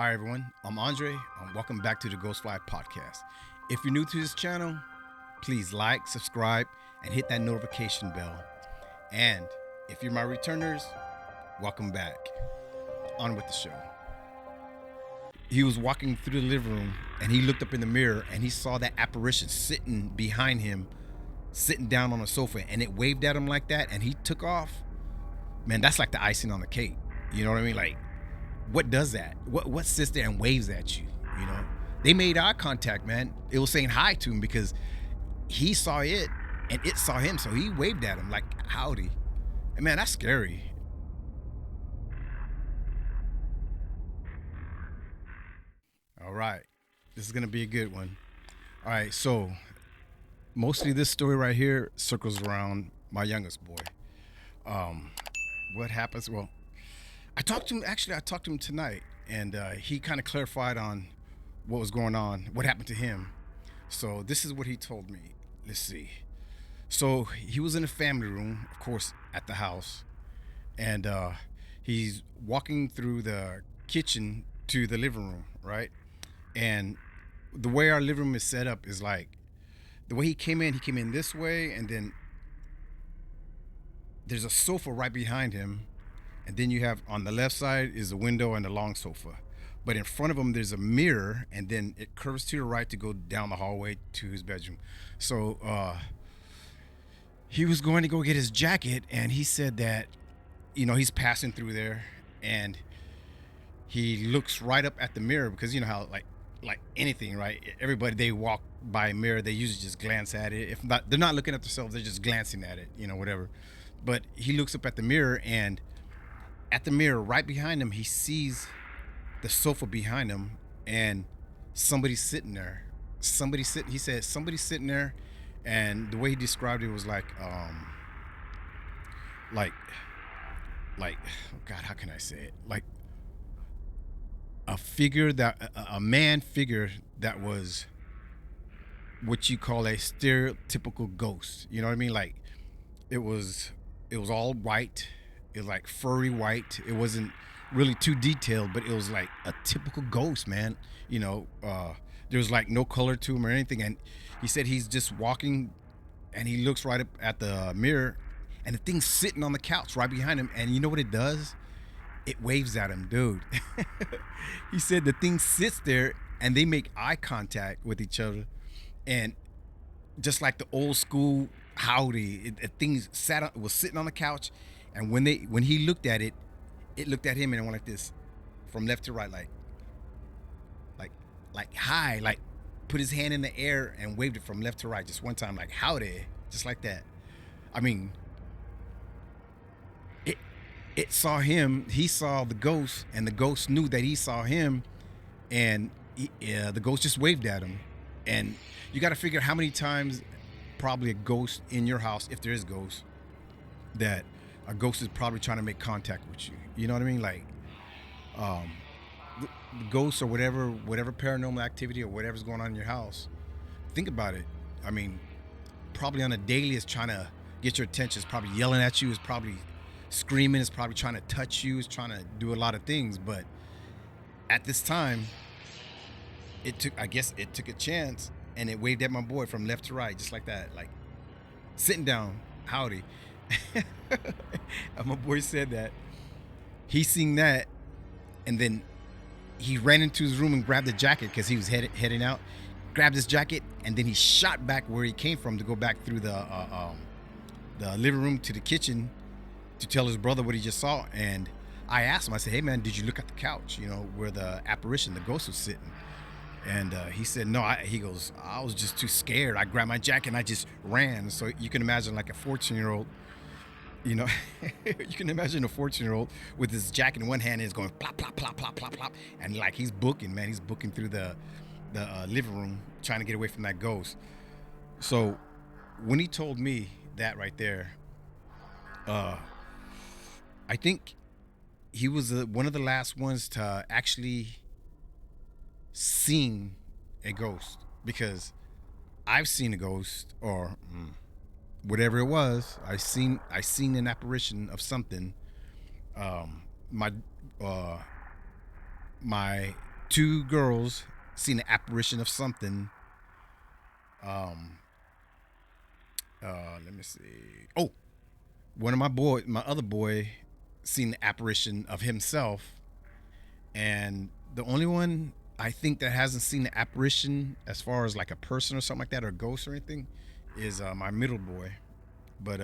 Hi, everyone. I'm Andre, and welcome back to the Ghostfly Podcast. If you're new to this channel, please like, subscribe, and hit that notification bell. And if you're my returners, welcome back. On with the show. He was walking through the living room, and he looked up in the mirror, and he saw that apparition sitting behind him, sitting down on a sofa, and it waved at him like that, and he took off. Man, that's like the icing on the cake. You know what I mean? Like, what does that? What sits there and waves at you? You know, they made eye contact, man. It was saying hi to him because he saw it and it saw him, so he waved at him like howdy. And man, that's scary. All right, this is gonna be a good one. All right, so mostly this story right here circles around my youngest boy. Um, what happens? Well, I talked to him. Actually, I talked to him tonight, and he kind of clarified on what was going on, what happened to him. So this is what he told me. Let's see. So he was in the family room, of course, at the house, and he's walking through the kitchen to the living room, right? And the way our living room is set up is like the way he came in this way, and then there's a sofa right behind him, and then you have on the left side is a window and a long sofa, but in front of him there's a mirror, and then it curves to the right to go down the hallway to his bedroom. So he was going to go get his jacket, and he said that he's passing through there, and he looks right up at the mirror because you know how like anything, right? Everybody, they walk by a mirror, they usually just glance at it. If not, they're not looking at themselves, they're just glancing at it, whatever. But he looks up at the mirror, and at the mirror right behind him, he sees the sofa behind him, and somebody's sitting there. He said somebody's sitting there, and the way he described it was like oh God, how can I say it? Like a figure that a man figure that was what you call a stereotypical ghost. You know what I mean? Like it was it was all white. It was like furry white. It wasn't really too detailed, but it was like a typical ghost, man. There was like no color to him or anything. And he said he's just walking, and he looks right up at the mirror, and the thing's sitting on the couch right behind him. And you know what it does? It waves at him, dude. He said the thing sits there, and they make eye contact with each other, and just like the old school howdy, thing was sitting on the couch, and when he looked at it, it looked at him and it went like this, from left to right, like like hi, like put his hand in the air and waved it from left to right just one time, like howdy, just like that. I mean, it it saw him. He saw the ghost, and the ghost knew that he saw him, and the ghost just waved at him. And you got to figure how many times probably a ghost in your house, if there is ghosts, that a ghost is probably trying to make contact with you. You know what I mean? Like um, the ghosts or whatever paranormal activity or whatever's going on in your house. Think about it. I mean, probably on a daily is trying to get your attention. It's probably yelling at you. It's probably screaming. It's probably trying to touch you. It's trying to do a lot of things. But at this time, I guess it took a chance, and it waved at my boy from left to right, just like that, like sitting down, howdy. And my boy said that he seen that, and then he ran into his room and grabbed the jacket because he was heading out. Grabbed his jacket, and then he shot back where he came from to go back through the living room to the kitchen to tell his brother what he just saw. And I asked him, I said, "Hey man, did you look at the couch? Where the apparition, the ghost, was sitting?" And he said, "No." He goes, "I was just too scared. I grabbed my jacket and I just ran." So you can imagine like a 14-year-old, you know, you can imagine a 14-year-old with his jacket in one hand and is going plop, plop, plop, plop, plop, plop. And like he's booking, man. He's booking through the living room trying to get away from that ghost. So when he told me that right there, I think he was one of the last ones to actually seen a ghost, because I've seen a ghost or whatever it was. I seen an apparition of something. My my two girls seen the apparition of something. Um, let me see. Oh, one of my other boy, seen the apparition of himself, and the only one I think that hasn't seen the apparition as far as like a person or something like that or a ghost or anything is my middle boy. But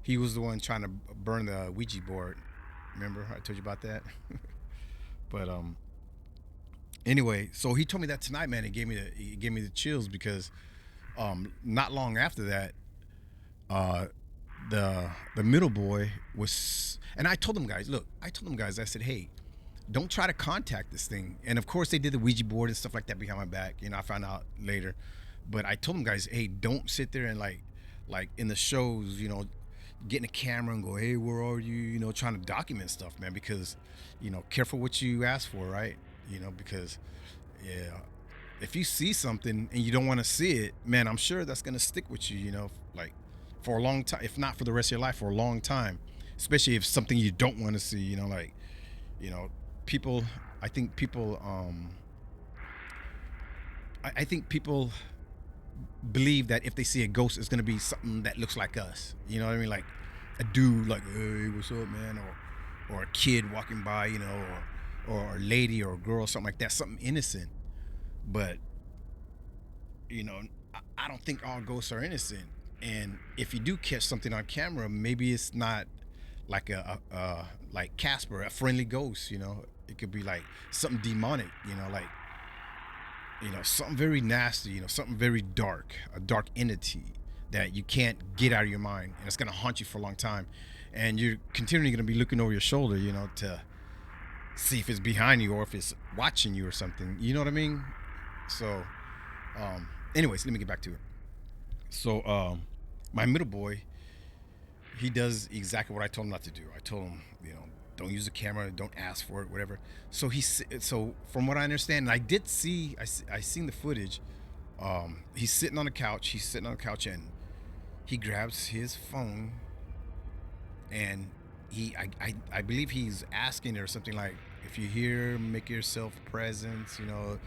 he was the one trying to burn the Ouija board. Remember I told you about that? But anyway, so he told me that tonight, man. It gave me the chills because not long after that, uh, the middle boy was, and I told them guys, look, I said, hey, don't try to contact this thing. And of course, they did the Ouija board and stuff like that behind my back. You know, I found out later, but I told them guys, hey, don't sit there and like in the shows, you know, getting a camera and go, hey, where are you? You know, trying to document stuff, man, because, you know, careful what you ask for, right? You know, because yeah, if you see something and you don't want to see it, man, I'm sure that's gonna stick with you, you know, like for a long time, if not for the rest of your life, for a long time. Especially if something you don't want to see, you know, like, you know, people. I think people. I think people believe that if they see a ghost, it's gonna be something that looks like us. You know what I mean? Like a dude, like, hey, what's up, man? Or a kid walking by, you know, or a lady or a girl, something like that, something innocent. But you know, I don't think all ghosts are innocent. And if you do catch something on camera, maybe it's not like like Casper, a friendly ghost. You know, it could be like something demonic. You know, like, you know, something very nasty. You know, something very dark, a dark entity that you can't get out of your mind, and it's gonna haunt you for a long time. And you're continually gonna be looking over your shoulder, you know, to see if it's behind you or if it's watching you or something. You know what I mean? So, anyways, let me get back to it. So, my middle boy, he does exactly what I told him not to do. I told him, you know, don't use the camera, don't ask for it, whatever. So so from what I understand, and I did see, I seen the footage. He's sitting on the couch. He's sitting on the couch, and he grabs his phone, and I believe he's asking her something like, if you're here, make yourself present, you know,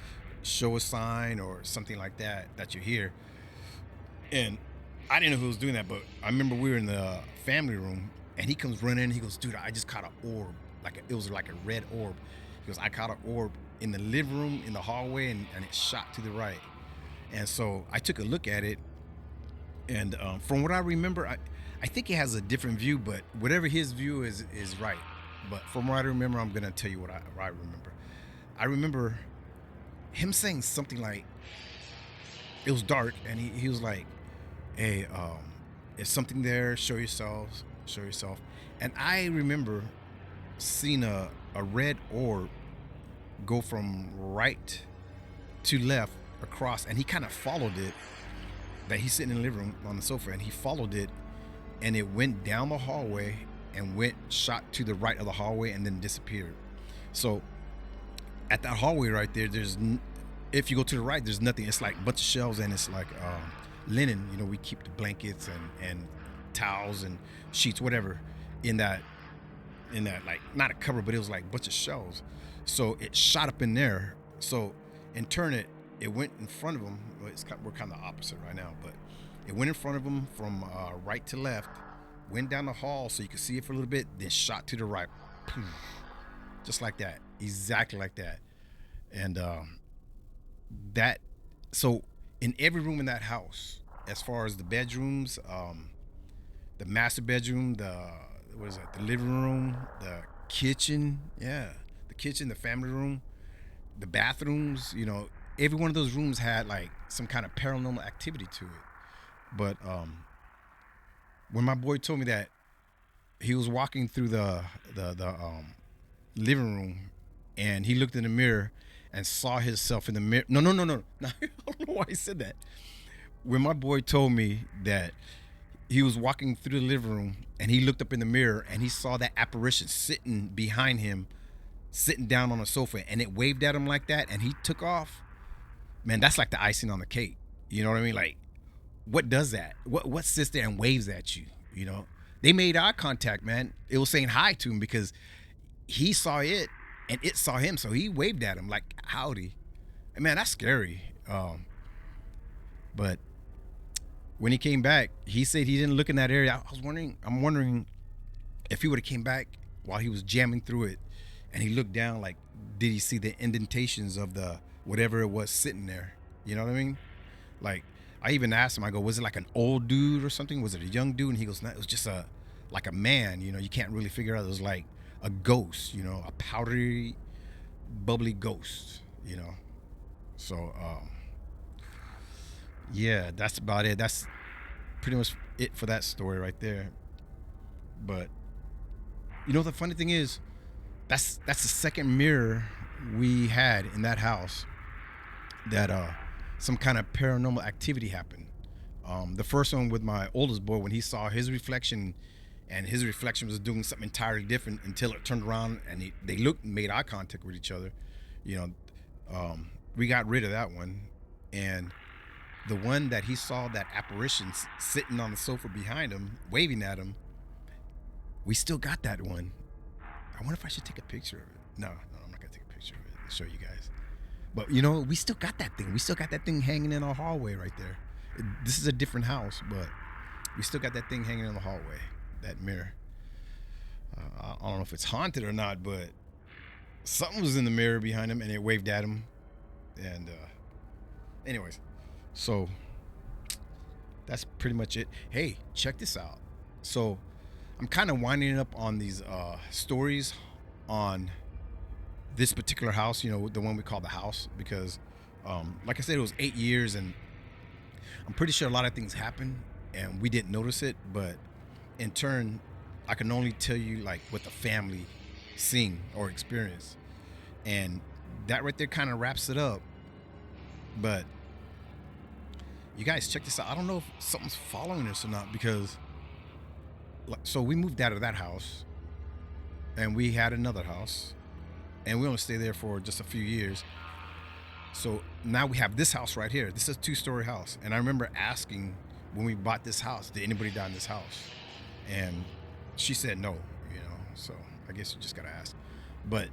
show a sign or something like that you're here. And I didn't know who was doing that, but I remember we were in the family room, and he comes running. He goes, "Dude, I just caught an orb. It was like a red orb." He goes, "I caught an orb in the living room in the hallway, and it shot to the right." And so I took a look at it, and from what I remember, I think he has a different view, but whatever his view is right. But from what I remember, I'm gonna tell you what I remember. I remember him saying something like, it was dark, and he was like, hey, is something there? Show yourself, show yourself. And I remember seeing a red orb go from right to left across, and he kind of followed it. That he's sitting in the living room on the sofa, and he followed it, and it went down the hallway and shot to the right of the hallway and then disappeared. So at that hallway right there, if you go to the right, there's nothing. It's like a bunch of shelves, and it's like linen. You know, we keep the blankets and towels and sheets, whatever, in that like, not a cupboard, but it was like a bunch of shelves. So it shot up in there. So in turn, it went in front of him. Well, we're kind of opposite right now, but it went in front of him from right to left, went down the hall so you could see it for a little bit, then shot to the right, just like that, exactly like that. And that, so in every room in that house, as far as the bedrooms, the master bedroom, the living room, the kitchen, yeah, the kitchen, the family room, the bathrooms, you know, every one of those rooms had like some kind of paranormal activity to it. But when my boy told me that he was walking through the living room, and he looked in the mirror and saw himself in the mirror. No. I don't know why he said that. When my boy told me that he was walking through the living room and he looked up in the mirror and he saw that apparition sitting behind him, sitting down on a sofa, and it waved at him like that, and he took off. Man, that's like the icing on the cake. You know what I mean? Like, what does that? What sits there and waves at you? You know, they made eye contact, man. It was saying hi to him because he saw it, and it saw him, so he waved at him like howdy. And man, that's scary. But when he came back, he said he didn't look in that area. I'm wondering if he would have came back while he was jamming through it, and he looked down, like, did he see the indentations of the whatever it was sitting there? You know what I mean? Like, I even asked him, I go, was it like an old dude or something? Was it a young dude? And he goes, no, it was just like a man. You know, you can't really figure out. It was like a ghost, you know, a powdery, bubbly ghost, you know. So, yeah, that's about it. That's pretty much it for that story right there. But you know, the funny thing is, that's the second mirror we had in that house that some kind of paranormal activity happened. The first one with my oldest boy, when he saw his reflection, and his reflection was doing something entirely different until it turned around and they looked and made eye contact with each other. You know, we got rid of that one, and the one that he saw, that apparition sitting on the sofa behind him, waving at him, we still got that one. I wonder if I should take a picture of it. No, I'm not gonna take a picture of it and show you guys. But you know, we still got that thing. We still got that thing hanging in our hallway right there. This is a different house, but we still got that thing hanging in the hallway. That mirror. I don't know if it's haunted or not, but something was in the mirror behind him, and it waved at him. And anyways, so that's pretty much it. Hey, check this out. So I'm kind of winding up on these stories on this particular house, you know, the one we call the house, because like I said, it was 8 years, and I'm pretty sure a lot of things happened and we didn't notice it. But in turn, I can only tell you like what the family seen or experienced, and that right there kind of wraps it up. But you guys, check this out. I don't know if something's following us or not, because so we moved out of that house and we had another house, and we only stayed there for just a few years. So now we have this house right here. This is a 2-story house. And I remember asking when we bought this house, did anybody die in this house? And she said no, you know, so I guess you just gotta ask. But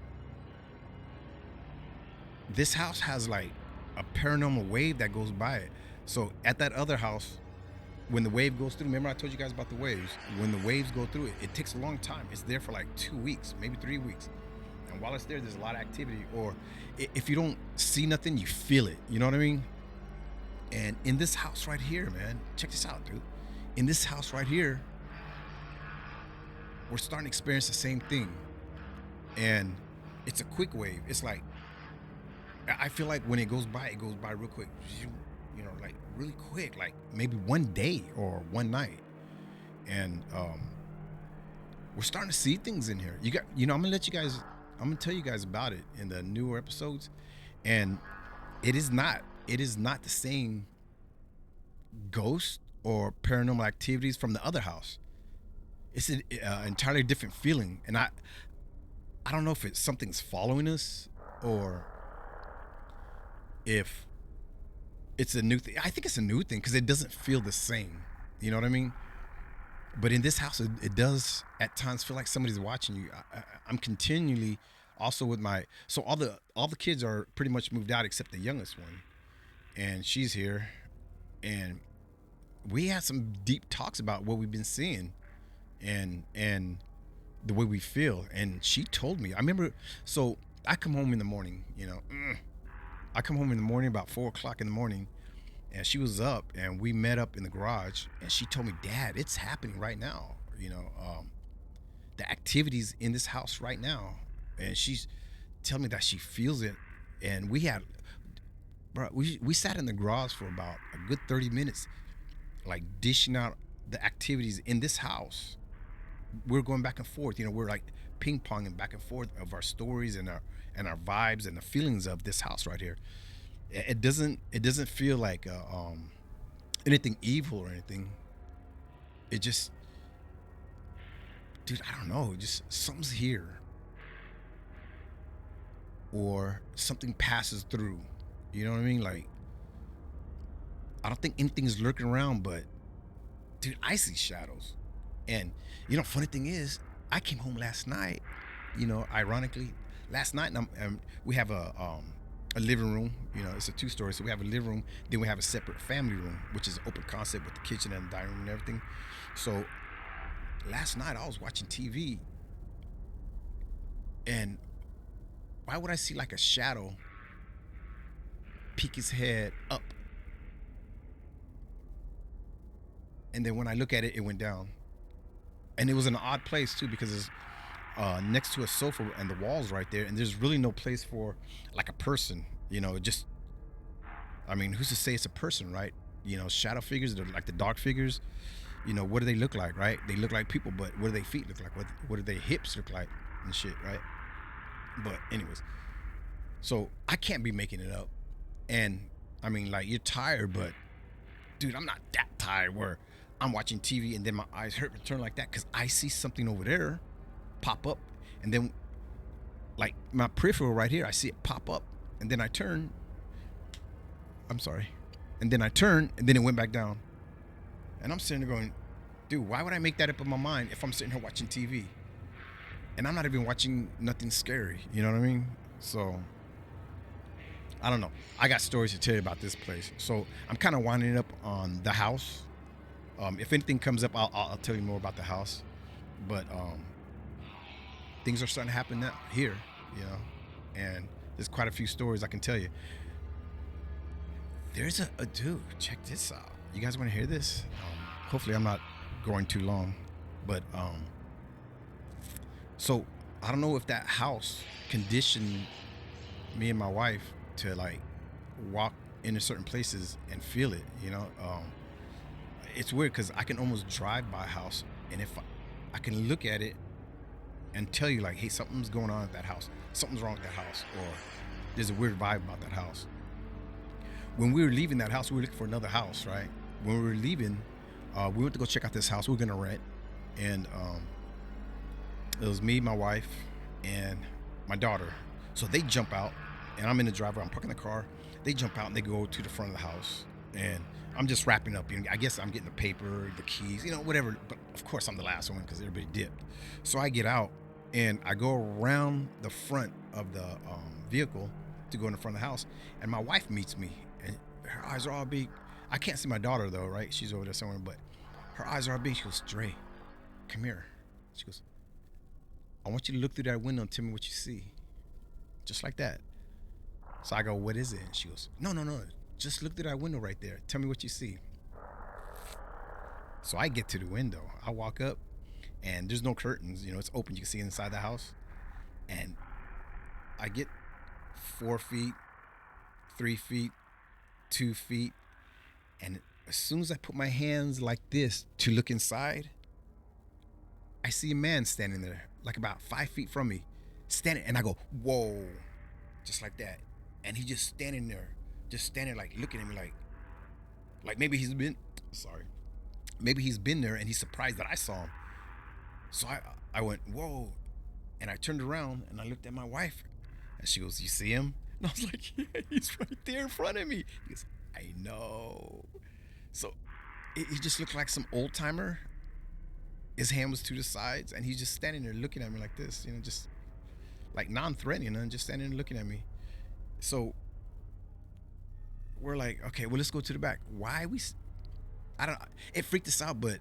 this house has like a paranormal wave that goes by it. So at that other house, when the wave goes through, remember I told you guys about the waves? When the waves go through it, it takes a long time. It's there for like 2 weeks, maybe 3 weeks. And while it's there, there's a lot of activity. Or if you don't see nothing, you feel it. You know what I mean? And in this house right here, man, check this out, dude. In this house right here, we're starting to experience the same thing. And it's a quick wave. It's like, I feel like when it goes by real quick. You know, like really quick, like maybe one day or one night. And we're starting to see things in here. I'm gonna tell you guys about it in the newer episodes. And it is not the same ghost or paranormal activities from the other house. It's an entirely different feeling. And I don't know if it's something's following us, or if it's a new thing. I think it's a new thing because it doesn't feel the same. You know what I mean? But in this house, it does at times feel like somebody's watching you. I'm continually also with so all the kids are pretty much moved out except the youngest one, and she's here, and we had some deep talks about what we've been seeing, and the way we feel. And she told me, I remember, so I come home in the morning, you know, I come home in the morning about 4:00 in the morning, and she was up, and we met up in the garage, and she told me, Dad, it's happening right now. You know, the activities in this house right now. And she's telling me that she feels it. And we sat in the garage for about a good 30 minutes, like dishing out the activities in this house. We're going back and forth, you know, we're like ping ponging back and forth of our stories and our vibes and the feelings of this house right here. It doesn't feel like anything evil or anything. It just, dude, I don't know, just something's here, or something passes through. You know what I mean? Like, I don't think anything's lurking around, but dude, I see shadows. And you know, funny thing is, I came home last night, you know, ironically, last night, we have a living room. You know, it's a 2-story, so we have a living room. Then we have a separate family room, which is open concept with the kitchen and the dining room and everything. So last night I was watching TV, and why would I see like a shadow peek his head up, and then when I look at it, it went down, and it was an odd place too because it's next to a sofa and the walls right there, and there's really no place for like a person. You know, just I mean, who's to say it's a person, right? You know, shadow figures, they're like the dark figures. You know, what do they look like, right? They look like people, but what do their feet look like? What do their hips look like and shit, right? But anyways, so I can't be making it up. And I mean, like, you're tired, but dude, I'm not that tired where I'm watching TV and then my eyes hurt and turn like that because I see something over there pop up, and then like my peripheral right here, I see it pop up, and then I turn. I'm sorry, and then I turn, and then it went back down, and I'm sitting there going, dude, why would I make that up in my mind if I'm sitting here watching TV, and I'm not even watching nothing scary? You know what I mean? So I don't know. I got stories to tell you about this place, so I'm kind of winding up on the house. If anything comes up, I'll tell you more about the house, but things are starting to happen now here, you know, and there's quite a few stories I can tell you. There's a dude, check this out. You guys want to hear this? Hopefully I'm not going too long, but so I don't know if that house conditioned me and my wife to like walk into certain places and feel it, you know. It's weird because I can almost drive by a house, and if I can look at it and tell you like, hey, something's going on at that house, something's wrong with that house, or there's a weird vibe about that house. When we were leaving that house, we were looking for another house, right? When we were leaving, we went to go check out this house we were gonna rent, and it was me, my wife, and my daughter. So they jump out, and I'm in the driveway, I'm parking the car. They jump out and they go to the front of the house, and I'm just wrapping up. I guess I'm getting the paper, the keys, you know, whatever. But of course, I'm the last one because everybody dipped. So I get out and I go around the front of the vehicle to go in the front of the house, and my wife meets me, and her eyes are all big. I can't see my daughter though, right? She's over there somewhere, but her eyes are all big. She goes, Dre, come here. She goes, I want you to look through that window and tell me what you see. Just like that. So I go, what is it? And she goes, no. Just look through that window right there. Tell me what you see. So I get to the window. I walk up, and there's no curtains. You know, it's open. You can see inside the house. And I get 4 feet, 3 feet, 2 feet. And as soon as I put my hands like this to look inside, I see a man standing there, like about 5 feet from me, standing. And I go, whoa, just like that. And he just standing there, like looking at me like maybe maybe he's been there and he's surprised that I saw him. So I went, whoa. And I turned around and I looked at my wife, and she goes, you see him? And I was like, yeah, he's right there in front of me. He goes, I know. So he just looked like some old timer. His hand was to the sides, and he's just standing there looking at me like this, you know, just like non-threatening, and just standing there looking at me. So we're like, okay, well, let's go to the back. I don't, it freaked us out, but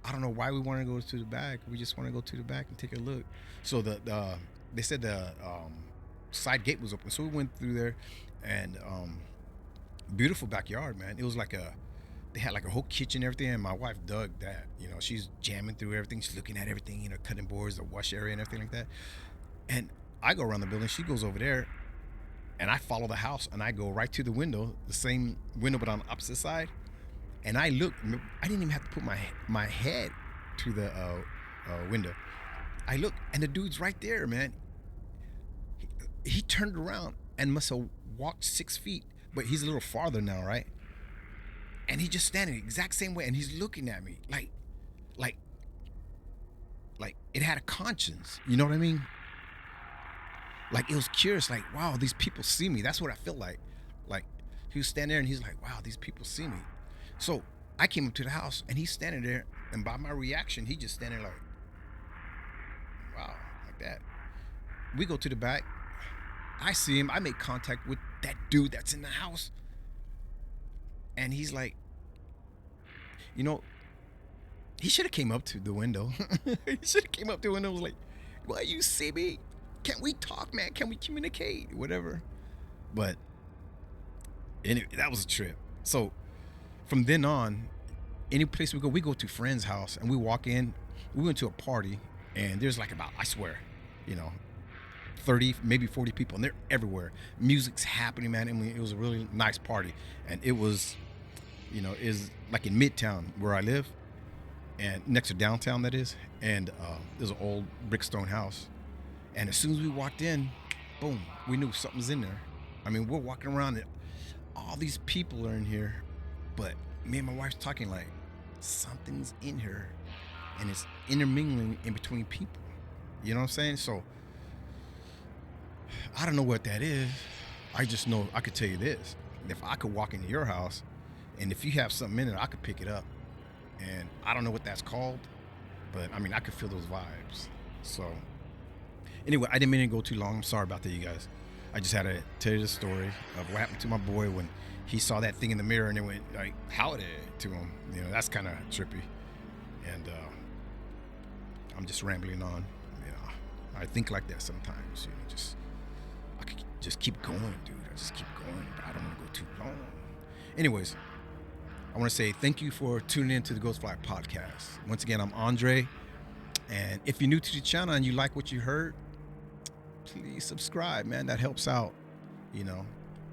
I don't know why we want to go to the back. We just want to go to the back and take a look. So they said the side gate was open. So we went through there, and beautiful backyard, man. It was like they had like a whole kitchen and everything, and my wife dug that. You know, she's jamming through everything. She's looking at everything, you know, cutting boards, the wash area and everything like that. And I go around the building. She goes over there, and I follow the house, and I go right to the window, the same window but on the opposite side. And I look. I didn't even have to put my head to the window. I look, and the dude's right there, man. He turned around and must have walked 6 feet, but he's a little farther now, right? And he's just standing the exact same way, and he's looking at me like it had a conscience. You know what I mean? Like, it was curious, like, wow, these people see me. That's what I feel like. Like, he was standing there, and he's like, wow, these people see me. So I came up to the house, and he's standing there, and by my reaction, he just standing like, wow, like that. We go to the back. I see him. I make contact with that dude that's in the house. And he's like, you know, he should have came up to the window. He should have came up to the window and was like, "Why you see me? Can't we talk, man? Can we communicate? Whatever." But anyway, that was a trip. So from then on, any place we go to friend's house and we walk in. We went to a party and there's like about, I swear, you know, 30, maybe 40 people, and they're everywhere. Music's happening, man. And it was a really nice party. And it was, is like in Midtown where I live, and next to downtown, that is. And there's an old brickstone house. And as soon as we walked in, boom, we knew something's in there. I mean, we're walking around and all these people are in here, but me and my wife's talking like something's in here, and it's intermingling in between people. You know what I'm saying? So I don't know what that is. I just know I could tell you this. If I could walk into your house and if you have something in it, I could pick it up. And I don't know what that's called, but I mean, I could feel those vibes. So anyway, I didn't mean to go too long. I'm sorry about that, you guys. I just had to tell you the story of what happened to my boy when he saw that thing in the mirror and it went like howdy to him. That's kind of trippy. And I'm just rambling on. I think like that sometimes. I could just keep going, dude. I just keep going, but I don't want to go too long. Anyways, I want to say thank you for tuning in to the Ghostfly podcast. Once again, I'm Andre, and if you're new to the channel and you like what you heard, please subscribe, man. That helps out.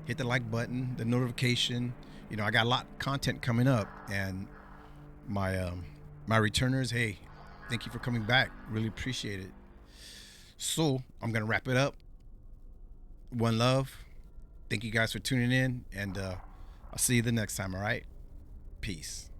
Hit the like button, the notification. I got a lot of content coming up, and my returners, hey, thank you for coming back. Really appreciate it. So I'm gonna wrap it up. One love. Thank you guys for tuning in, and I'll see you the next time. All right, peace.